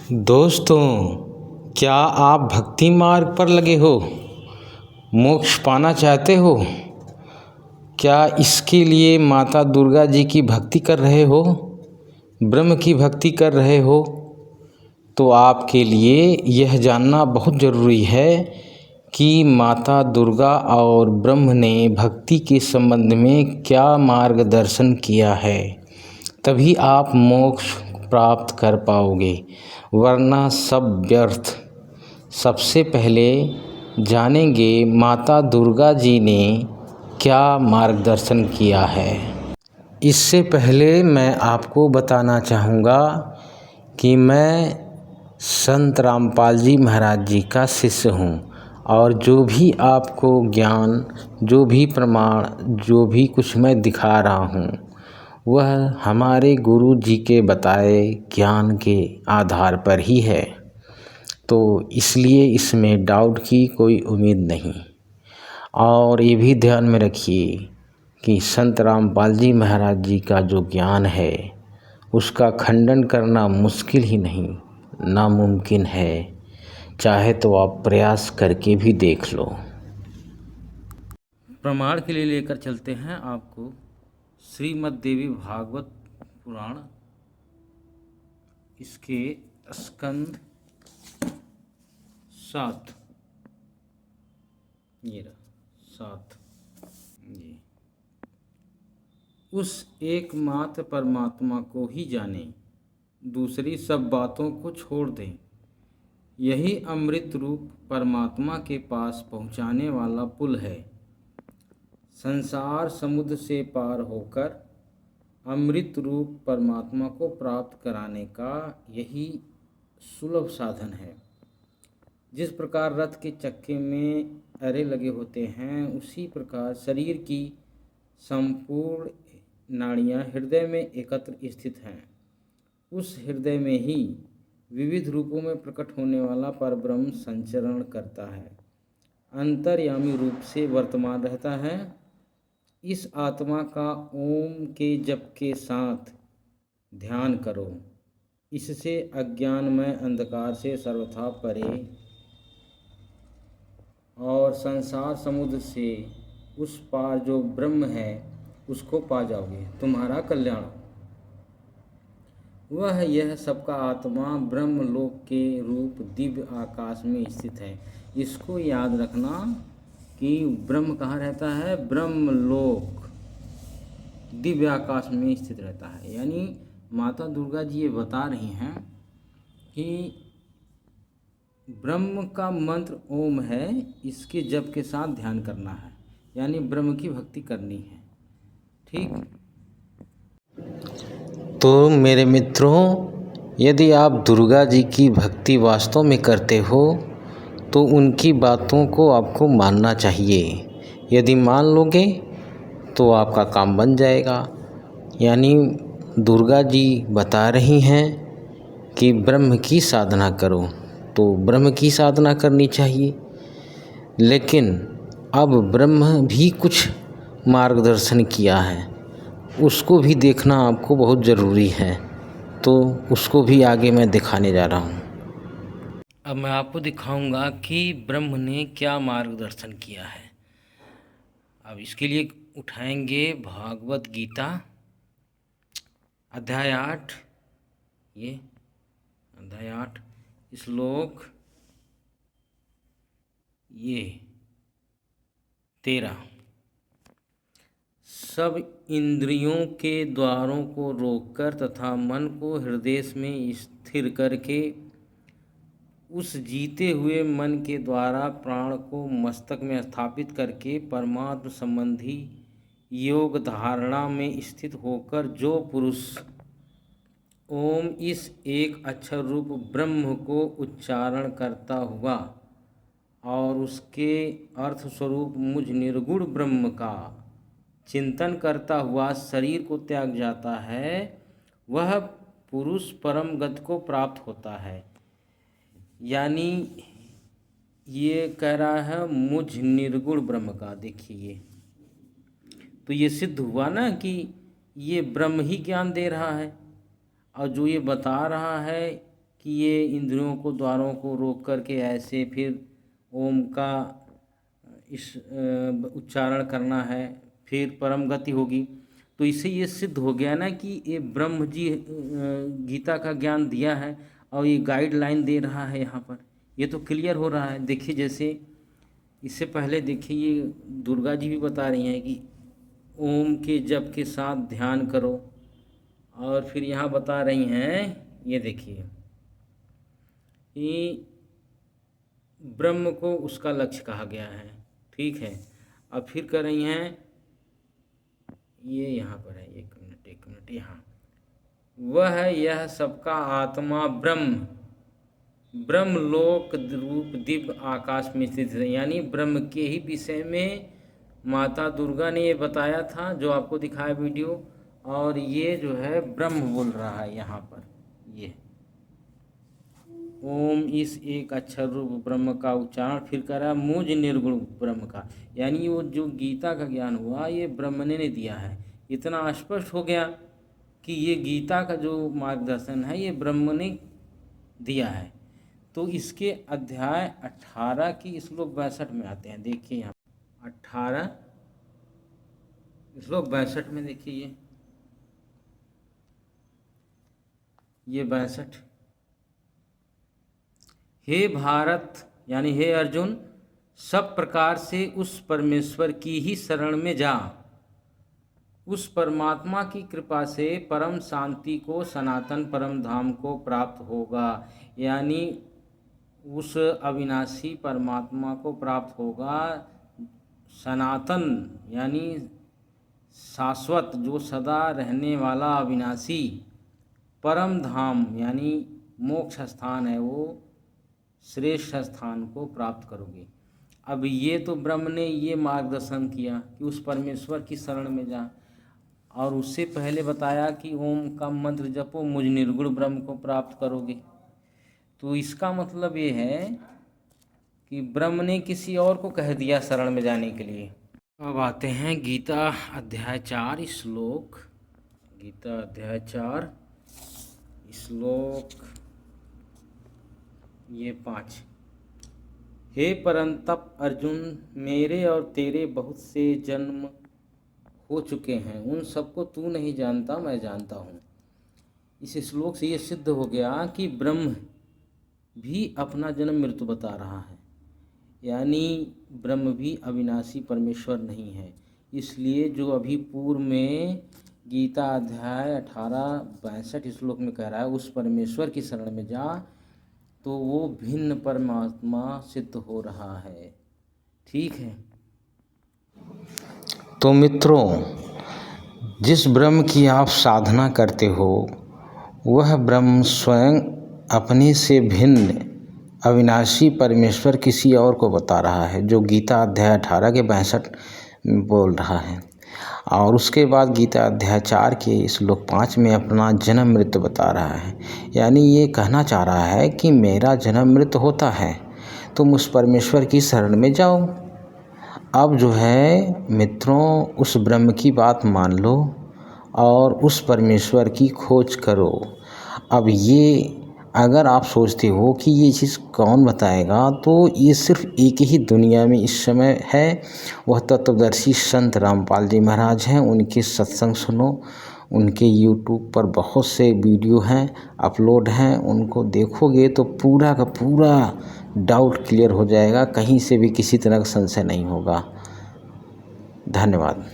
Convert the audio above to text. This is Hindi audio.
दोस्तों, क्या आप भक्ति मार्ग पर लगे हो? मोक्ष पाना चाहते हो? क्या इसके लिए माता दुर्गा जी की भक्ति कर रहे हो? ब्रह्म की भक्ति कर रहे हो? तो आपके लिए यह जानना बहुत ज़रूरी है कि माता दुर्गा और ब्रह्म ने भक्ति के संबंध में क्या मार्गदर्शन किया है। तभी आप मोक्ष प्राप्त कर पाओगे, वरना सब व्यर्थ। सबसे पहले जानेंगे माता दुर्गा जी ने क्या मार्गदर्शन किया है। इससे पहले मैं आपको बताना चाहूँगा कि मैं संत रामपाल जी महाराज जी का शिष्य हूँ और जो भी आपको ज्ञान, जो भी प्रमाण, जो भी कुछ मैं दिखा रहा हूँ वह हमारे गुरु जी के बताए ज्ञान के आधार पर ही है। तो इसलिए इसमें डाउट की कोई उम्मीद नहीं। और ये भी ध्यान में रखिए कि संत रामपाल जी महाराज जी का जो ज्ञान है उसका खंडन करना मुश्किल ही नहीं, नामुमकिन है। चाहे तो आप प्रयास करके भी देख लो। प्रमाण के लिए लेकर चलते हैं आपको श्रीमद् देवी भागवत पुराण, इसके स्कंद 7, ये रहा 7। ये उस एकमात्र परमात्मा को ही जाने, दूसरी सब बातों को छोड़ दें। यही अमृत रूप परमात्मा के पास पहुंचाने वाला पुल है। संसार समुद्र से पार होकर अमृत रूप परमात्मा को प्राप्त कराने का यही सुलभ साधन है। जिस प्रकार रथ के चक्के में अरे लगे होते हैं, उसी प्रकार शरीर की संपूर्ण नाड़ियाँ हृदय में एकत्र स्थित हैं। उस हृदय में ही विविध रूपों में प्रकट होने वाला परब्रह्म संचरण करता है, अंतर्यामी रूप से वर्तमान रहता है। इस आत्मा का ओम के जप के साथ ध्यान करो। इससे अज्ञानमय अंधकार से सर्वथा परे और संसार समुद्र से उस पार जो ब्रह्म है उसको पा जाओगे। तुम्हारा कल्याण वह यह सबका आत्मा ब्रह्म लोक के रूप दिव्य आकाश में स्थित है। इसको याद रखना कि ब्रह्म कहाँ रहता है? ब्रह्म लोक दिव्य आकाश में स्थित रहता है। यानी माता दुर्गा जी ये बता रही हैं कि ब्रह्म का मंत्र ओम है, इसके जप के साथ ध्यान करना है, यानी ब्रह्म की भक्ति करनी है। ठीक। तो मेरे मित्रों, यदि आप दुर्गा जी की भक्ति वास्तव में करते हो तो उनकी बातों को आपको मानना चाहिए। यदि मान लोगे तो आपका काम बन जाएगा। यानी दुर्गा जी बता रही हैं कि ब्रह्म की साधना करो, तो ब्रह्म की साधना करनी चाहिए। लेकिन अब ब्रह्म भी कुछ मार्गदर्शन किया है, उसको भी देखना आपको बहुत ज़रूरी है। तो उसको भी आगे मैं दिखाने जा रहा हूँ। अब मैं आपको दिखाऊंगा कि ब्रह्म ने क्या मार्गदर्शन किया है। अब इसके लिए उठाएंगे भागवत गीता अध्याय 8, ये अध्याय 8 श्लोक ये 13। सब इंद्रियों के द्वारों को रोककर तथा मन को हृदय में स्थिर करके उस जीते हुए मन के द्वारा प्राण को मस्तक में स्थापित करके परमात्म संबंधी योग धारणा में स्थित होकर जो पुरुष ओम इस एक अक्षर रूप ब्रह्म को उच्चारण करता हुआ और उसके अर्थ स्वरूप मुझ निर्गुण ब्रह्म का चिंतन करता हुआ शरीर को त्याग जाता है, वह पुरुष परम गति को प्राप्त होता है। यानी ये कह रहा है मुझ निर्गुण ब्रह्म का। देखिए, तो ये सिद्ध हुआ ना कि ये ब्रह्म ही ज्ञान दे रहा है, और जो ये बता रहा है कि ये इंद्रियों को द्वारों को रोक करके ऐसे फिर ओम का इस उच्चारण करना है, फिर परम गति होगी। तो इससे ये सिद्ध हो गया ना कि ये ब्रह्म जी गीता का ज्ञान दिया है और ये गाइडलाइन दे रहा है यहाँ पर। ये तो क्लियर हो रहा है। देखिए जैसे इससे पहले देखिए ये दुर्गा जी भी बता रही हैं कि ओम के जप के साथ ध्यान करो, और फिर यहाँ बता रही हैं, ये देखिए कि ब्रह्म को उसका लक्ष्य कहा गया है। ठीक है, अब फिर कर रही हैं, ये यहाँ पर है, एक मिनट यहाँ, वह यह सबका आत्मा ब्रह्म ब्रह्मलोक रूप दिव्य आकाश में स्थित है। यानी ब्रह्म के ही विषय में माता दुर्गा ने ये बताया था जो आपको दिखाया वीडियो, और ये जो है ब्रह्म बोल रहा है यहाँ पर। ये ओम इस एक अक्षर रूप ब्रह्म का उच्चारण फिर करा मुझ निर्गुण ब्रह्म का, यानी वो जो गीता का ज्ञान हुआ ये ब्रह्म ने दिया है। इतना स्पष्ट हो गया कि ये गीता का जो मार्गदर्शन है ये ब्रह्म ने दिया है। तो इसके अध्याय 18 की श्लोक 62 में आते हैं। देखिए यहाँ 18 श्लोक 62 में देखिए ये 62, हे भारत यानी हे अर्जुन, सब प्रकार से उस परमेश्वर की ही शरण में जा। उस परमात्मा की कृपा से परम शांति को, सनातन परम धाम को प्राप्त होगा। यानी उस अविनाशी परमात्मा को प्राप्त होगा, सनातन यानी शाश्वत, जो सदा रहने वाला अविनाशी, परम धाम यानी मोक्ष स्थान है, वो श्रेष्ठ स्थान को प्राप्त करोगे। अब ये तो ब्रह्म ने ये मार्गदर्शन किया कि उस परमेश्वर की शरण में जा, और उससे पहले बताया कि ओम का मंत्र जपो, मुझ निर्गुण ब्रह्म को प्राप्त करोगे। तो इसका मतलब ये है कि ब्रह्म ने किसी और को कह दिया शरण में जाने के लिए। अब आते हैं गीता अध्याय 4 श्लोक, गीता अध्याय 4 श्लोक ये 5। हे परंतप अर्जुन, मेरे और तेरे बहुत से जन्म हो चुके हैं, उन सबको तू नहीं जानता, मैं जानता हूँ। इस श्लोक से ये सिद्ध हो गया कि ब्रह्म भी अपना जन्म मृत्यु बता रहा है, यानी ब्रह्म भी अविनाशी परमेश्वर नहीं है। इसलिए जो अभी पूर्व में गीता अध्याय 18-62 श्लोक में कह रहा है उस परमेश्वर की शरण में जा, तो वो भिन्न परमात्मा सिद्ध हो रहा है। ठीक है, तो मित्रों, जिस ब्रह्म की आप साधना करते हो वह ब्रह्म स्वयं अपने से भिन्न अविनाशी परमेश्वर किसी और को बता रहा है, जो गीता अध्याय 18 के 62 में बोल रहा है। और उसके बाद गीता अध्याय 4 के श्लोक 5 में अपना जन्म मृत्यु बता रहा है। यानी ये कहना चाह रहा है कि मेरा जन्म मृत्यु होता है, तुम उस परमेश्वर की शरण में जाओ। अब जो है मित्रों, उस ब्रह्म की बात मान लो और उस परमेश्वर की खोज करो। अब ये अगर आप सोचते हो कि ये चीज़ कौन बताएगा, तो ये सिर्फ एक ही दुनिया में इस समय है, वह तत्वदर्शी संत रामपाल जी महाराज हैं। उनके सत्संग सुनो, उनके YouTube पर बहुत से वीडियो हैं, अपलोड हैं, उनको देखोगे तो पूरा का पूरा डाउट क्लियर हो जाएगा, कहीं से भी किसी तरह का संशय नहीं होगा। धन्यवाद।